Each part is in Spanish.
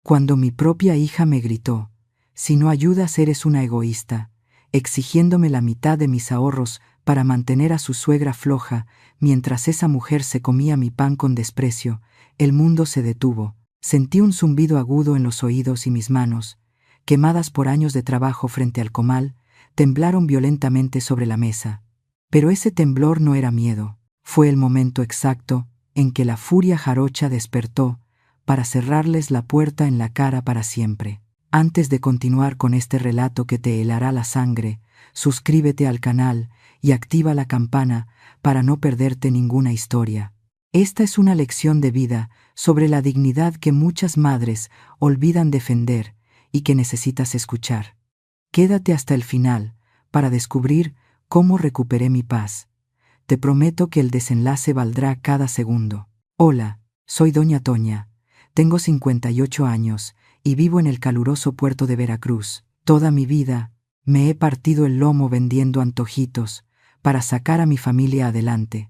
Cuando mi propia hija me gritó: «Si no ayudas eres una egoísta», exigiéndome la mitad de mis ahorros para mantener a su suegra floja, mientras esa mujer se comía mi pan con desprecio, el mundo se detuvo. Sentí un zumbido agudo en los oídos y mis manos, quemadas por años de trabajo frente al comal, temblaron violentamente sobre la mesa. Pero ese temblor no era miedo, fue el momento exacto en que la furia jarocha despertó para cerrarles la puerta en la cara para siempre. Antes de continuar con este relato que te helará la sangre, suscríbete al canal y activa la campana para no perderte ninguna historia. Esta es una lección de vida sobre la dignidad que muchas madres olvidan defender y que necesitas escuchar. Quédate hasta el final para descubrir cómo recuperé mi paz. Te prometo que el desenlace valdrá cada segundo. Hola, soy Doña Toña. Tengo 58 años y vivo en el caluroso puerto de Veracruz. Toda mi vida me he partido el lomo vendiendo antojitos para sacar a mi familia adelante,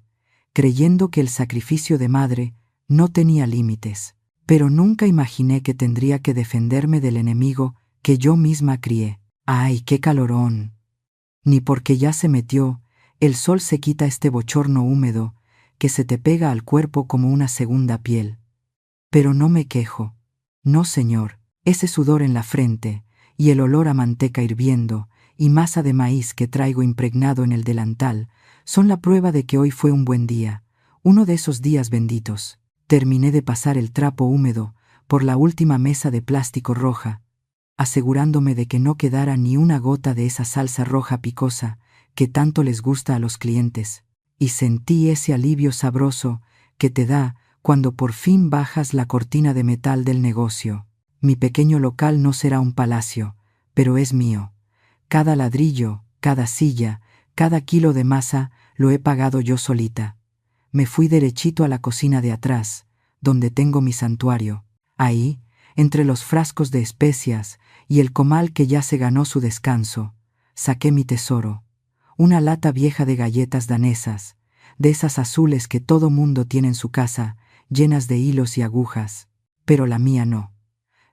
creyendo que el sacrificio de madre no tenía límites. Pero nunca imaginé que tendría que defenderme del enemigo que yo misma crié. ¡Ay, qué calorón! Ni porque ya se metió, el sol se quita este bochorno húmedo que se te pega al cuerpo como una segunda piel. Pero no me quejo. No, señor, ese sudor en la frente y el olor a manteca hirviendo y masa de maíz que traigo impregnado en el delantal son la prueba de que hoy fue un buen día, uno de esos días benditos. Terminé de pasar el trapo húmedo por la última mesa de plástico roja, asegurándome de que no quedara ni una gota de esa salsa roja picosa que tanto les gusta a los clientes, y sentí ese alivio sabroso que te da cuando por fin bajas la cortina de metal del negocio. Mi pequeño local no será un palacio, pero es mío. Cada ladrillo, cada silla, cada kilo de masa lo he pagado yo solita. Me fui derechito a la cocina de atrás, donde tengo mi santuario. Ahí, entre los frascos de especias y el comal que ya se ganó su descanso, saqué mi tesoro, una lata vieja de galletas danesas, de esas azules que todo mundo tiene en su casa, llenas de hilos y agujas. Pero la mía no.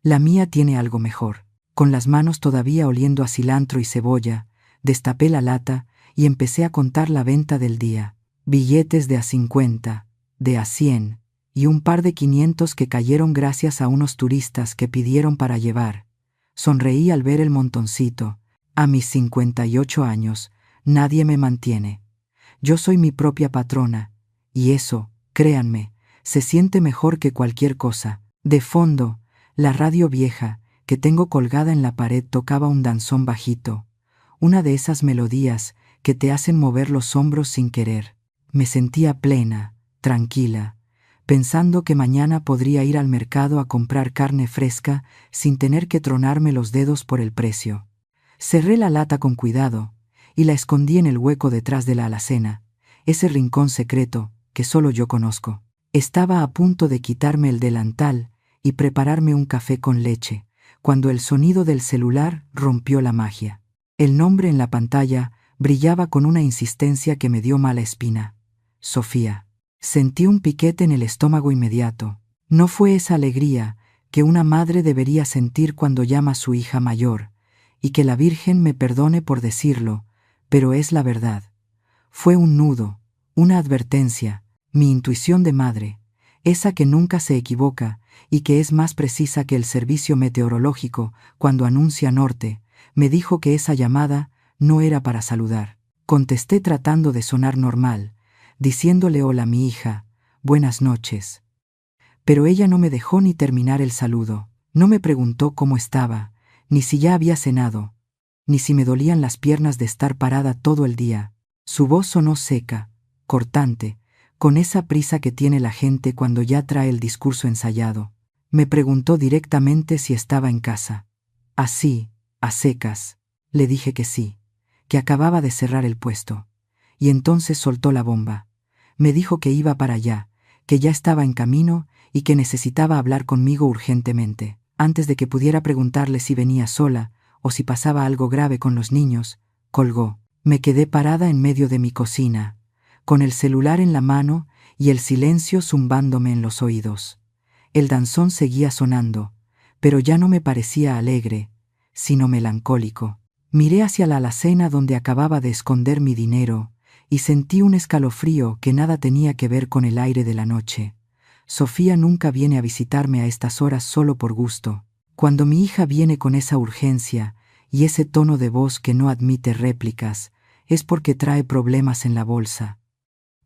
La mía tiene algo mejor. Con las manos todavía oliendo a cilantro y cebolla, destapé la lata y empecé a contar la venta del día. Billetes de a 50, de a 100 y un par de 500 que cayeron gracias a unos turistas que pidieron para llevar. Sonreí al ver el montoncito. A mis 58 años, nadie me mantiene. Yo soy mi propia patrona, y eso, créanme, se siente mejor que cualquier cosa. De fondo, la radio vieja que tengo colgada en la pared tocaba un danzón bajito, una de esas melodías que te hacen mover los hombros sin querer. Me sentía plena, tranquila, pensando que mañana podría ir al mercado a comprar carne fresca sin tener que tronarme los dedos por el precio. Cerré la lata con cuidado y la escondí en el hueco detrás de la alacena, ese rincón secreto que solo yo conozco. Estaba a punto de quitarme el delantal y prepararme un café con leche, cuando el sonido del celular rompió la magia. El nombre en la pantalla brillaba con una insistencia que me dio mala espina. Sofía. Sentí un piquete en el estómago inmediato. No fue esa alegría que una madre debería sentir cuando llama a su hija mayor, y que la Virgen me perdone por decirlo, pero es la verdad. Fue un nudo, una advertencia, mi intuición de madre, esa que nunca se equivoca y que es más precisa que el servicio meteorológico cuando anuncia norte, me dijo que esa llamada no era para saludar. Contesté tratando de sonar normal, diciéndole hola a mi hija, buenas noches. Pero ella no me dejó ni terminar el saludo. No me preguntó cómo estaba, ni si ya había cenado, ni si me dolían las piernas de estar parada todo el día. Su voz sonó seca, cortante, con esa prisa que tiene la gente cuando ya trae el discurso ensayado. Me preguntó directamente si estaba en casa. Así, a secas, le dije que sí, que acababa de cerrar el puesto. Y entonces soltó la bomba. Me dijo que iba para allá, que ya estaba en camino y que necesitaba hablar conmigo urgentemente. Antes de que pudiera preguntarle si venía sola o si pasaba algo grave con los niños, colgó. Me quedé parada en medio de mi cocina, con el celular en la mano y el silencio zumbándome en los oídos. El danzón seguía sonando, pero ya no me parecía alegre, sino melancólico. Miré hacia la alacena donde acababa de esconder mi dinero y sentí un escalofrío que nada tenía que ver con el aire de la noche. Sofía nunca viene a visitarme a estas horas solo por gusto. Cuando mi hija viene con esa urgencia y ese tono de voz que no admite réplicas, es porque trae problemas en la bolsa.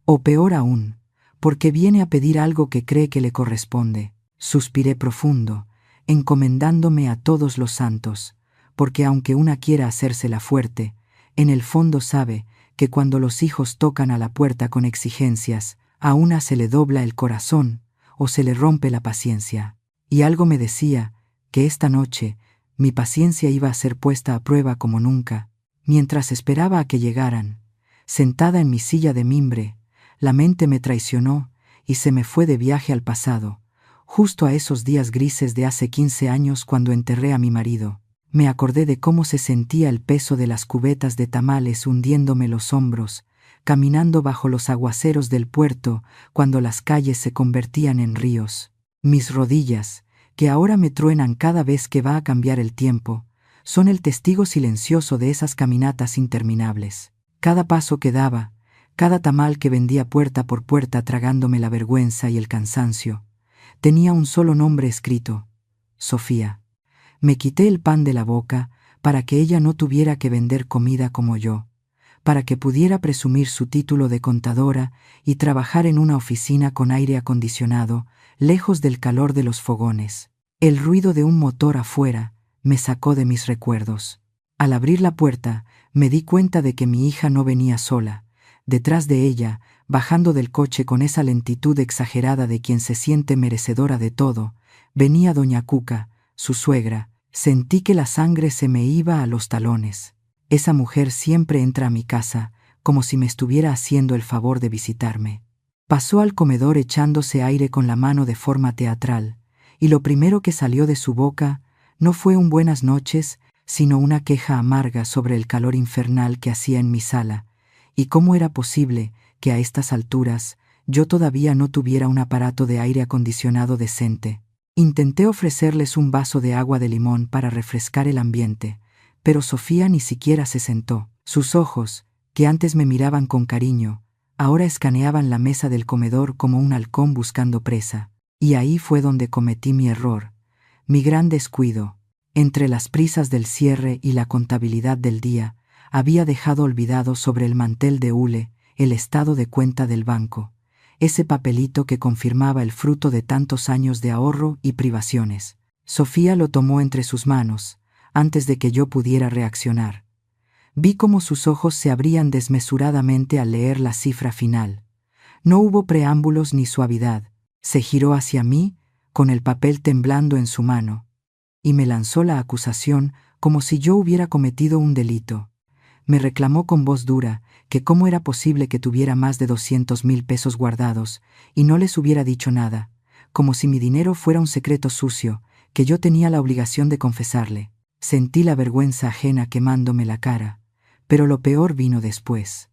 O peor aún, porque viene a pedir algo que cree que le corresponde. Suspiré profundo, encomendándome a todos los santos, porque aunque una quiera hacérsela fuerte, en el fondo sabe que cuando los hijos tocan a la puerta con exigencias, a una se le dobla el corazón o se le rompe la paciencia. Y algo me decía que esta noche mi paciencia iba a ser puesta a prueba como nunca. Mientras esperaba a que llegaran, sentada en mi silla de mimbre, la mente me traicionó y se me fue de viaje al pasado, justo a esos días grises de hace 15 años cuando enterré a mi marido. Me acordé de cómo se sentía el peso de las cubetas de tamales hundiéndome los hombros, caminando bajo los aguaceros del puerto cuando las calles se convertían en ríos. Mis rodillas, que ahora me truenan cada vez que va a cambiar el tiempo, son el testigo silencioso de esas caminatas interminables. Cada paso que daba, cada tamal que vendía puerta por puerta tragándome la vergüenza y el cansancio, tenía un solo nombre escrito: Sofía. Me quité el pan de la boca para que ella no tuviera que vender comida como yo, para que pudiera presumir su título de contadora y trabajar en una oficina con aire acondicionado, lejos del calor de los fogones. El ruido de un motor afuera me sacó de mis recuerdos. Al abrir la puerta, me di cuenta de que mi hija no venía sola. Detrás de ella, bajando del coche con esa lentitud exagerada de quien se siente merecedora de todo, venía doña Cuca, su suegra. Sentí que la sangre se me iba a los talones. Esa mujer siempre entra a mi casa, como si me estuviera haciendo el favor de visitarme. Pasó al comedor echándose aire con la mano de forma teatral, y lo primero que salió de su boca no fue un buenas noches, sino una queja amarga sobre el calor infernal que hacía en mi sala, y cómo era posible que a estas alturas yo todavía no tuviera un aparato de aire acondicionado decente. Intenté ofrecerles un vaso de agua de limón para refrescar el ambiente, pero Sofía ni siquiera se sentó. Sus ojos, que antes me miraban con cariño, ahora escaneaban la mesa del comedor como un halcón buscando presa. Y ahí fue donde cometí mi error, mi gran descuido. Entre las prisas del cierre y la contabilidad del día, había dejado olvidado sobre el mantel de hule el estado de cuenta del banco, ese papelito que confirmaba el fruto de tantos años de ahorro y privaciones. Sofía lo tomó entre sus manos, antes de que yo pudiera reaccionar. Vi cómo sus ojos se abrían desmesuradamente al leer la cifra final. No hubo preámbulos ni suavidad. Se giró hacia mí, con el papel temblando en su mano, y me lanzó la acusación como si yo hubiera cometido un delito. Me reclamó con voz dura que cómo era posible que tuviera más de 200,000 pesos guardados y no les hubiera dicho nada, como si mi dinero fuera un secreto sucio que yo tenía la obligación de confesarle. Sentí la vergüenza ajena quemándome la cara, pero lo peor vino después.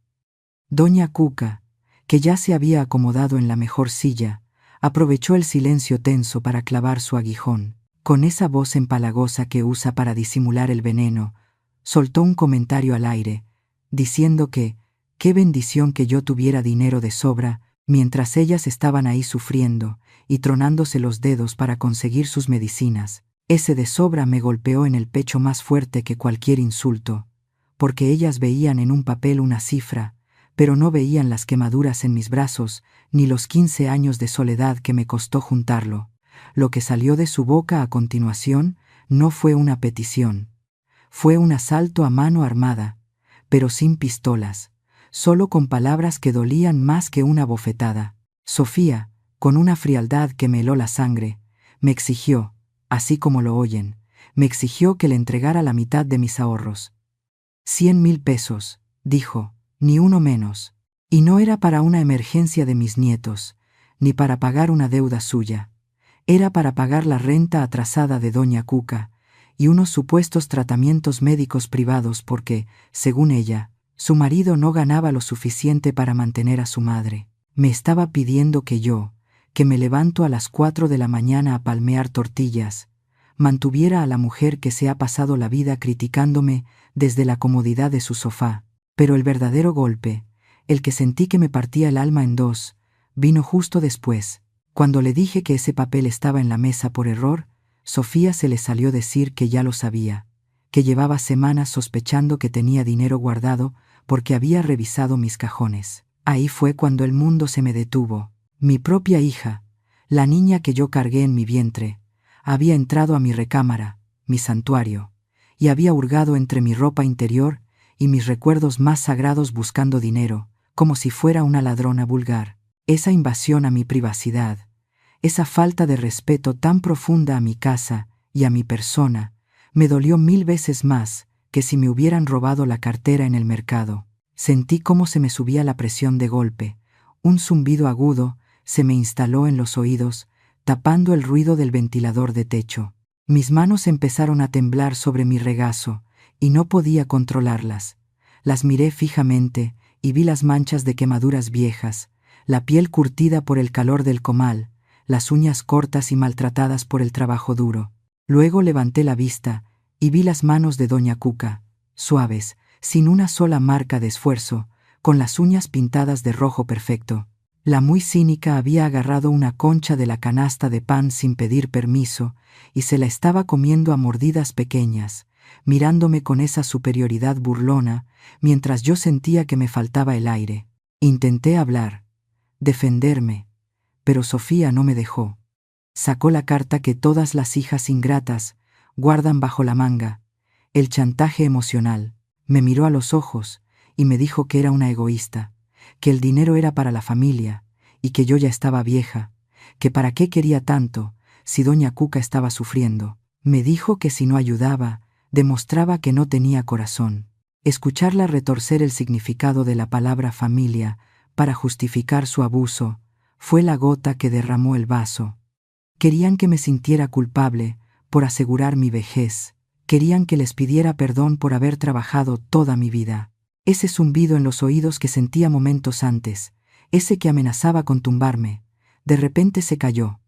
Doña Cuca, que ya se había acomodado en la mejor silla, aprovechó el silencio tenso para clavar su aguijón. Con esa voz empalagosa que usa para disimular el veneno, soltó un comentario al aire, diciendo que qué bendición que yo tuviera dinero de sobra mientras ellas estaban ahí sufriendo y tronándose los dedos para conseguir sus medicinas. Ese de sobra me golpeó en el pecho más fuerte que cualquier insulto, porque ellas veían en un papel una cifra, pero no veían las quemaduras en mis brazos ni los 15 años de soledad que me costó juntarlo. Lo que salió de su boca a continuación no fue una petición. Fue un asalto a mano armada, pero sin pistolas, solo con palabras que dolían más que una bofetada. Sofía, con una frialdad que me heló la sangre, me exigió, así como lo oyen, me exigió que le entregara la mitad de mis ahorros. 100,000 pesos, dijo, ni uno menos. Y no era para una emergencia de mis nietos, ni para pagar una deuda suya. Era para pagar la renta atrasada de doña Cuca y unos supuestos tratamientos médicos privados porque, según ella, su marido no ganaba lo suficiente para mantener a su madre. Me estaba pidiendo que yo, que me levanto a las 4 de la mañana a palmear tortillas, mantuviera a la mujer que se ha pasado la vida criticándome desde la comodidad de su sofá. Pero el verdadero golpe, el que sentí que me partía el alma en dos, vino justo después. Cuando le dije que ese papel estaba en la mesa por error, Sofía se le salió decir que ya lo sabía, que llevaba semanas sospechando que tenía dinero guardado porque había revisado mis cajones. Ahí fue cuando el mundo se me detuvo. Mi propia hija, la niña que yo cargué en mi vientre, había entrado a mi recámara, mi santuario, y había hurgado entre mi ropa interior y mis recuerdos más sagrados buscando dinero, como si fuera una ladrona vulgar. Esa invasión a mi privacidad, esa falta de respeto tan profunda a mi casa y a mi persona, me dolió 1000 veces más que si me hubieran robado la cartera en el mercado. Sentí cómo se me subía la presión de golpe. Un zumbido agudo se me instaló en los oídos, tapando el ruido del ventilador de techo. Mis manos empezaron a temblar sobre mi regazo, y no podía controlarlas. Las miré fijamente y vi las manchas de quemaduras viejas, la piel curtida por el calor del comal, las uñas cortas y maltratadas por el trabajo duro. Luego levanté la vista y vi las manos de doña Cuca, suaves, sin una sola marca de esfuerzo, con las uñas pintadas de rojo perfecto. La muy cínica había agarrado una concha de la canasta de pan sin pedir permiso y se la estaba comiendo a mordidas pequeñas, mirándome con esa superioridad burlona, mientras yo sentía que me faltaba el aire. Intenté hablar, defenderme, pero Sofía no me dejó. Sacó la carta que todas las hijas ingratas guardan bajo la manga, el chantaje emocional. Me miró a los ojos y me dijo que era una egoísta, que el dinero era para la familia y que yo ya estaba vieja, que para qué quería tanto si doña Cuca estaba sufriendo. Me dijo que si no ayudaba, demostraba que no tenía corazón. Escucharla retorcer el significado de la palabra familia para justificar su abuso fue la gota que derramó el vaso. Querían que me sintiera culpable por asegurar mi vejez. Querían que les pidiera perdón por haber trabajado toda mi vida. Ese zumbido en los oídos que sentía momentos antes, ese que amenazaba con tumbarme, de repente se cayó.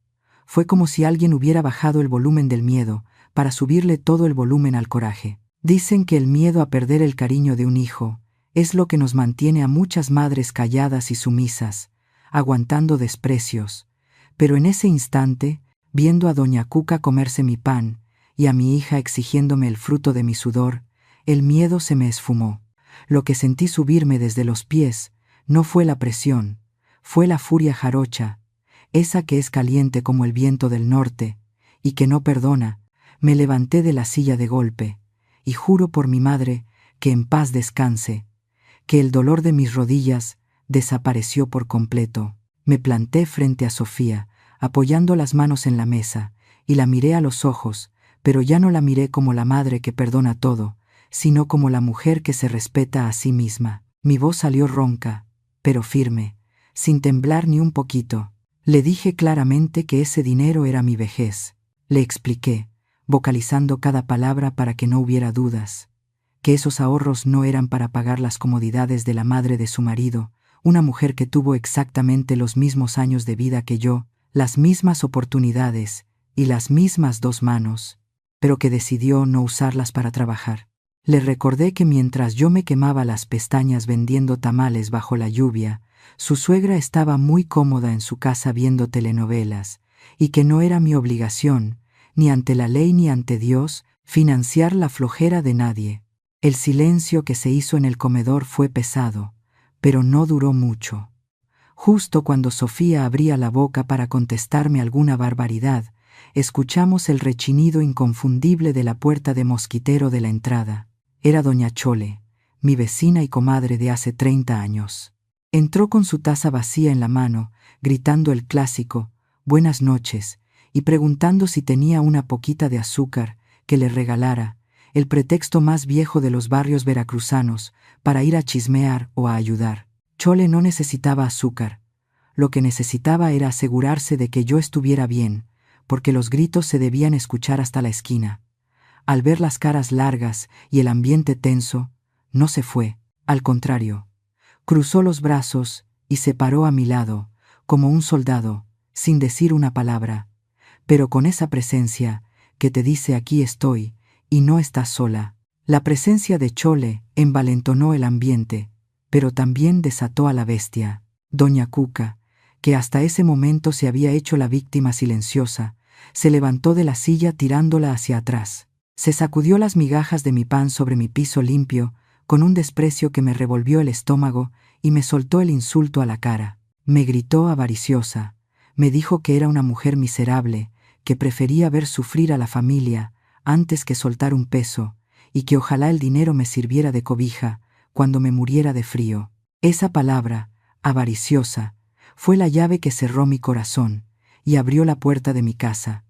Fue como si alguien hubiera bajado el volumen del miedo para subirle todo el volumen al coraje. Dicen que el miedo a perder el cariño de un hijo es lo que nos mantiene a muchas madres calladas y sumisas, aguantando desprecios. Pero en ese instante, viendo a doña Cuca comerse mi pan y a mi hija exigiéndome el fruto de mi sudor, el miedo se me esfumó. Lo que sentí subirme desde los pies no fue la presión, fue la furia jarocha, esa que es caliente como el viento del norte y que no perdona. Me levanté de la silla de golpe y juro por mi madre que en paz descanse, que el dolor de mis rodillas desapareció por completo. Me planté frente a Sofía, apoyando las manos en la mesa, y la miré a los ojos, pero ya no la miré como la madre que perdona todo, sino como la mujer que se respeta a sí misma. Mi voz salió ronca, pero firme, sin temblar ni un poquito. Le dije claramente que ese dinero era mi vejez. Le expliqué, vocalizando cada palabra para que no hubiera dudas, que esos ahorros no eran para pagar las comodidades de la madre de su marido, una mujer que tuvo exactamente los mismos años de vida que yo, las mismas oportunidades y las mismas 2 manos, pero que decidió no usarlas para trabajar. Le recordé que mientras yo me quemaba las pestañas vendiendo tamales bajo la lluvia, su suegra estaba muy cómoda en su casa viendo telenovelas, y que no era mi obligación, ni ante la ley ni ante Dios, financiar la flojera de nadie. El silencio que se hizo en el comedor fue pesado, pero no duró mucho. Justo cuando Sofía abría la boca para contestarme alguna barbaridad, escuchamos el rechinido inconfundible de la puerta de mosquitero de la entrada. Era doña Chole, mi vecina y comadre de hace 30 años. Entró con su taza vacía en la mano, gritando el clásico «Buenas noches» y preguntando si tenía una poquita de azúcar que le regalara, el pretexto más viejo de los barrios veracruzanos para ir a chismear o a ayudar. Chole no necesitaba azúcar. Lo que necesitaba era asegurarse de que yo estuviera bien, porque los gritos se debían escuchar hasta la esquina. Al ver las caras largas y el ambiente tenso, no se fue, al contrario. Cruzó los brazos y se paró a mi lado, como un soldado, sin decir una palabra, pero con esa presencia que te dice aquí estoy, y no estás sola. La presencia de Chole envalentonó el ambiente, pero también desató a la bestia. Doña Cuca, que hasta ese momento se había hecho la víctima silenciosa, se levantó de la silla tirándola hacia atrás. Se sacudió las migajas de mi pan sobre mi piso limpio, con un desprecio que me revolvió el estómago, y me soltó el insulto a la cara. Me gritó avariciosa. Me dijo que era una mujer miserable, que prefería ver sufrir a la familia antes que soltar un peso, y que ojalá el dinero me sirviera de cobija cuando me muriera de frío. Esa palabra, avariciosa, fue la llave que cerró mi corazón y abrió la puerta de mi casa.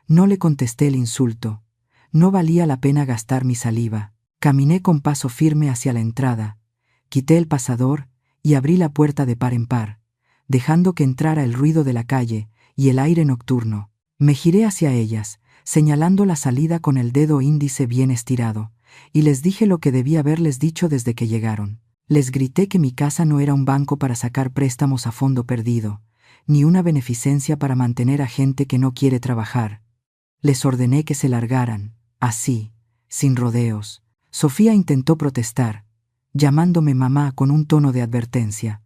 No le contesté el insulto. No valía la pena gastar mi saliva. Caminé con paso firme hacia la entrada, quité el pasador y abrí la puerta de par en par, dejando que entrara el ruido de la calle y el aire nocturno. Me giré hacia ellas, señalando la salida con el dedo índice bien estirado, y les dije lo que debía haberles dicho desde que llegaron. Les grité que mi casa no era un banco para sacar préstamos a fondo perdido, ni una beneficencia para mantener a gente que no quiere trabajar. Les ordené que se largaran, así, sin rodeos. Sofía intentó protestar, llamándome mamá con un tono de advertencia,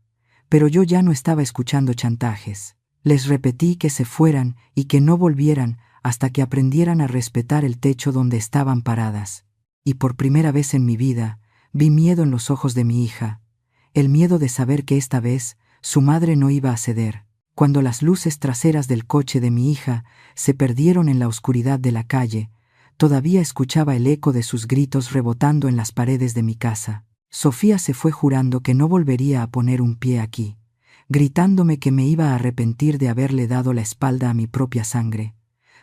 pero yo ya no estaba escuchando chantajes. Les repetí que se fueran y que no volvieran hasta que aprendieran a respetar el techo donde estaban paradas. Y por primera vez en mi vida, vi miedo en los ojos de mi hija, el miedo de saber que esta vez su madre no iba a ceder. Cuando las luces traseras del coche de mi hija se perdieron en la oscuridad de la calle, todavía escuchaba el eco de sus gritos rebotando en las paredes de mi casa. Sofía se fue jurando que no volvería a poner un pie aquí, gritándome que me iba a arrepentir de haberle dado la espalda a mi propia sangre,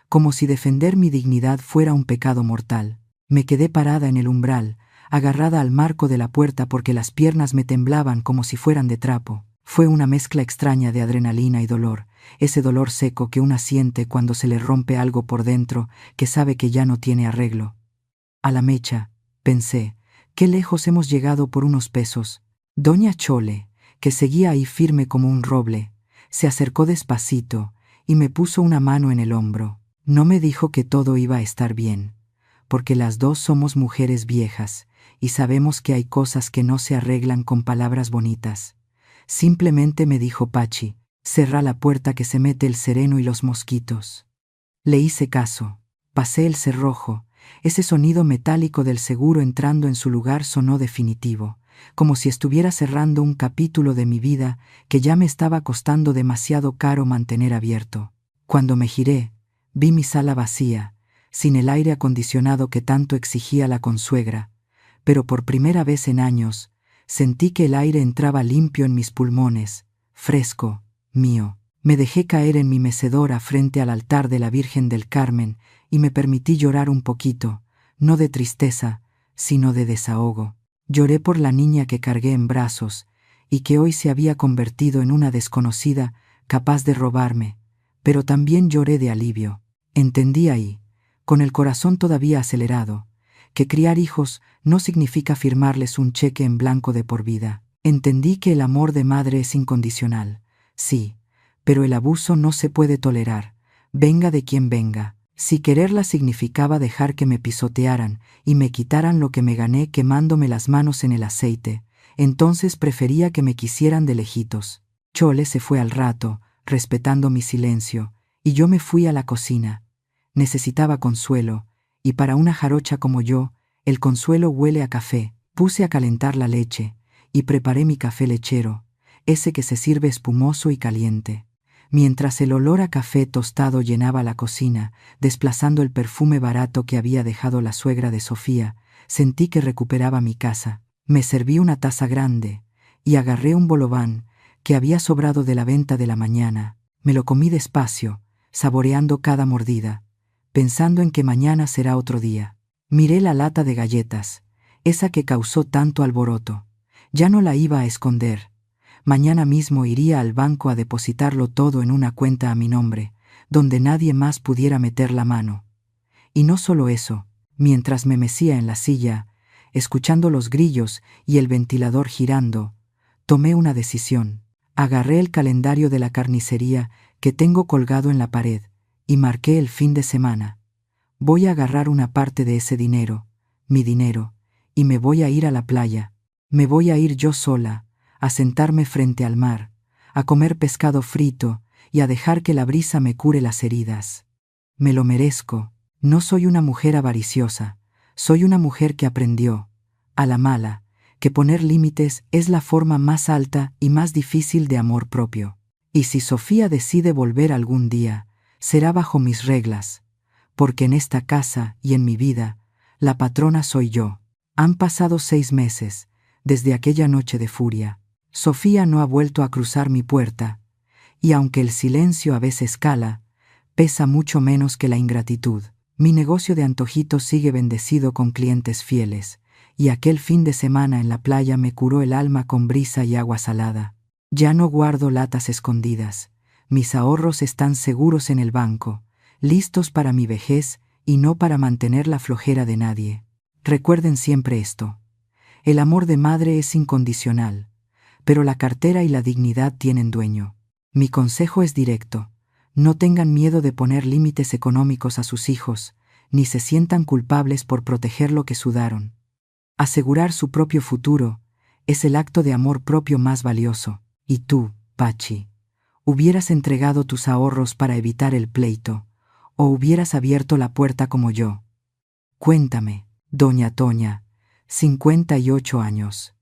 como si defender mi dignidad fuera un pecado mortal. Me quedé parada en el umbral, agarrada al marco de la puerta porque las piernas me temblaban como si fueran de trapo. Fue una mezcla extraña de adrenalina y dolor, ese dolor seco que una siente cuando se le rompe algo por dentro que sabe que ya no tiene arreglo. A la mecha, pensé, qué lejos hemos llegado por unos pesos. Doña Chole, que seguía ahí firme como un roble, se acercó despacito y me puso una mano en el hombro. No me dijo que todo iba a estar bien, porque las dos somos mujeres viejas y sabemos que hay cosas que no se arreglan con palabras bonitas. Simplemente me dijo Pachi, cerrá la puerta que se mete el sereno y los mosquitos. Le hice caso, pasé el cerrojo, ese sonido metálico del seguro entrando en su lugar sonó definitivo, como si estuviera cerrando un capítulo de mi vida que ya me estaba costando demasiado caro mantener abierto. Cuando me giré, vi mi sala vacía, sin el aire acondicionado que tanto exigía la consuegra, pero por primera vez en años, sentí que el aire entraba limpio en mis pulmones, fresco, mío. Me dejé caer en mi mecedora frente al altar de la Virgen del Carmen y me permití llorar un poquito, no de tristeza, sino de desahogo. Lloré por la niña que cargué en brazos y que hoy se había convertido en una desconocida capaz de robarme, pero también lloré de alivio. Entendí ahí, con el corazón todavía acelerado, que criar hijos no significa firmarles un cheque en blanco de por vida. Entendí que el amor de madre es incondicional, sí, pero el abuso no se puede tolerar, venga de quien venga. Si quererla significaba dejar que me pisotearan y me quitaran lo que me gané quemándome las manos en el aceite, entonces prefería que me quisieran de lejitos. Chole se fue al rato, respetando mi silencio, y yo me fui a la cocina. Necesitaba consuelo, y para una jarocha como yo, el consuelo huele a café. Puse a calentar la leche, y preparé mi café lechero, ese que se sirve espumoso y caliente. Mientras el olor a café tostado llenaba la cocina, desplazando el perfume barato que había dejado la suegra de Sofía, sentí que recuperaba mi casa. Me serví una taza grande, y agarré un bolobán que había sobrado de la venta de la mañana. Me lo comí despacio, saboreando cada mordida, pensando en que mañana será otro día. Miré la lata de galletas, esa que causó tanto alboroto. Ya no la iba a esconder. Mañana mismo iría al banco a depositarlo todo en una cuenta a mi nombre, donde nadie más pudiera meter la mano. Y no solo eso, mientras me mecía en la silla, escuchando los grillos y el ventilador girando, tomé una decisión. Agarré el calendario de la carnicería que tengo colgado en la pared y marqué el fin de semana. Voy a agarrar una parte de ese dinero, mi dinero, y me voy a ir a la playa. Me voy a ir yo sola, a sentarme frente al mar, a comer pescado frito y a dejar que la brisa me cure las heridas. Me lo merezco. No soy una mujer avariciosa, soy una mujer que aprendió, a la mala, que poner límites es la forma más alta y más difícil de amor propio. Y si Sofía decide volver algún día, será bajo mis reglas, porque en esta casa y en mi vida, la patrona soy yo. Han pasado 6 meses, desde aquella noche de furia. Sofía no ha vuelto a cruzar mi puerta, y aunque el silencio a veces cala, pesa mucho menos que la ingratitud. Mi negocio de antojitos sigue bendecido con clientes fieles, y aquel fin de semana en la playa me curó el alma con brisa y agua salada. Ya no guardo latas escondidas. Mis ahorros están seguros en el banco, listos para mi vejez y no para mantener la flojera de nadie. Recuerden siempre esto. El amor de madre es incondicional, pero la cartera y la dignidad tienen dueño. Mi consejo es directo. No tengan miedo de poner límites económicos a sus hijos, ni se sientan culpables por proteger lo que sudaron. Asegurar su propio futuro es el acto de amor propio más valioso. Y tú, Pachi, ¿hubieras entregado tus ahorros para evitar el pleito, o hubieras abierto la puerta como yo? Cuéntame, doña Toña, 58 años.